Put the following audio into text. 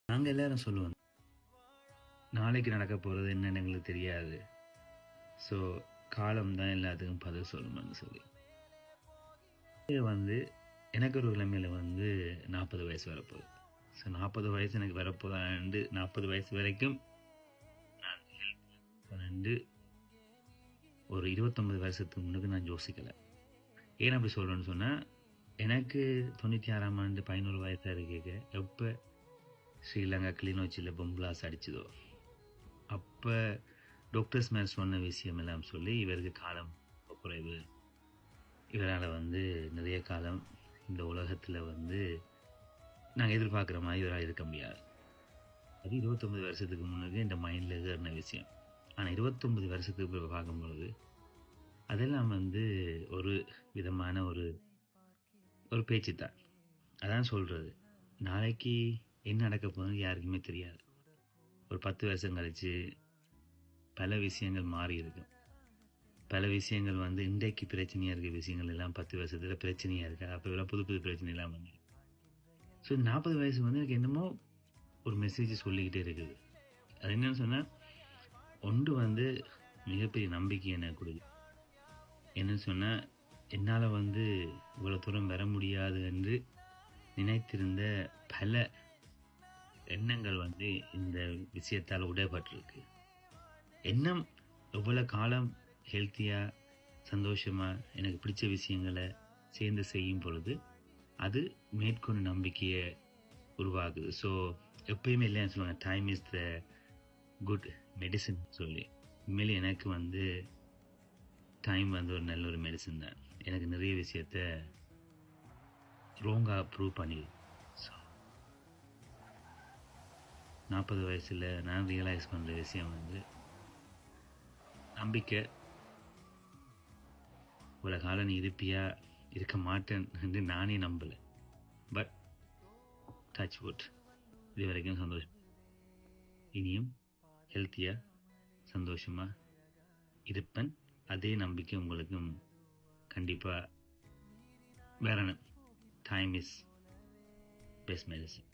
நாங்க எல்லாரும் சொல்லுவோம், நாளைக்கு நடக்க போறது என்னன்னு எங்களுக்கு தெரியாது. ஸோ காலம் தான் எல்லாத்துக்கும் பதில் சொல்லணும்னு சொல்லி. இது வந்து எனக்கு ஒரு நிலைமையில வந்து 40 வயசு வரப்போகுது. ஸோ 40 வயசு எனக்கு வரப்போதாண்டு 40 வயசு வரைக்கும் நான் ஹெல்த் ஒரு 29 வருஷத்துக்கு முன்னுக்கு நான் யோசிக்கல. ஏன் அப்படி சொல்றேன்னு சொன்னா, எனக்கு 96ஆம் ஆண்டு 11 வயசா இருக்க எப்ப ஸ்ரீலங்கா கிளிநொச்சியில் பொம்பிளாஸ் அடிச்சதோ அப்ப டாக்டர்ஸ் மேல் சொன்ன விஷயம் எல்லாம் சொல்லி இவருக்கு காலம் குறைவு, இவரால் வந்து நிறைய காலம் இந்த உலகத்தில் வந்து நாங்கள் எதிர்பார்க்குற மாதிரி இவரால் இருக்க முடியாது. அது 29 வருஷத்துக்கு முன்னாடி இந்த மைண்டில் ஏறின விஷயம். ஆனால் 29 வருஷத்துக்கு பிறகு பார்க்கும்பொழுது அதெல்லாம் வந்து ஒரு விதமான ஒரு ஒரு பேச்சு தான். அதான் சொல்கிறது, நாளைக்கு என்ன நடக்க போகுதுன்னு யாருக்குமே தெரியாது. ஒரு 10 வருஷம் கழிச்சு பல விஷயங்கள் மாறி இருக்கும். பல விஷயங்கள் வந்து இன்றைக்கு பிரச்சனையாக இருக்க விஷயங்கள் எல்லாம் 10 வருஷத்தில் பிரச்சனையாக இருக்கு. அப்போ எல்லாம் புது புது பிரச்சனை எல்லாம் வந்து. ஸோ 40 வயசு வந்து எனக்கு என்னமோ ஒரு மெசேஜ் சொல்லிக்கிட்டே இருக்குது. அது என்னன்னு சொன்னால், ஒன்று வந்து மிகப்பெரிய நம்பிக்கை எனக்கு கொடுக்குது. என்னன்னு சொன்னால், என்னால் வந்து இவ்வளோ தூரம் வர முடியாது என்று நினைத்திருந்த பல எண்ணங்கள் வந்து இந்த விஷயத்தால் உடையப்பட்டிருக்கு. எண்ணம் எவ்வளோ காலம் ஹெல்த்தியாக சந்தோஷமாக எனக்கு பிடிச்ச விஷயங்களை சேர்ந்து செய்யும் பொழுது அது மேற்கொண்டு நம்பிக்கையை உருவாகுது. ஸோ எப்பயுமே இல்லைன்னு சொல்லுவாங்க, time is the good medicine சொல்லி. உண்மையிலே எனக்கு வந்து டைம் வந்து ஒரு நல்ல ஒரு மெடிசன் தான். எனக்கு நிறைய விஷயத்த ரோங்காக ப்ரூவ் பண்ணிடு. ஸோ 40 வயசில் நான் ரியலைஸ் பண்ணுற விஷயம் வந்து நம்பிக்கை. இவ்வளோ காலம் நீ இருப்பியா இருக்க மாட்டேன் என்று நானே நம்பலை. பட் டச் வுட், இது வரைக்கும் சந்தோஷம். இனியும் ஹெல்த்தியாக சந்தோஷமாக இருப்பேன். அதே நம்பிக்கை உங்களுக்கும் கண்டிப்பாக வரணும். Time is best medicine.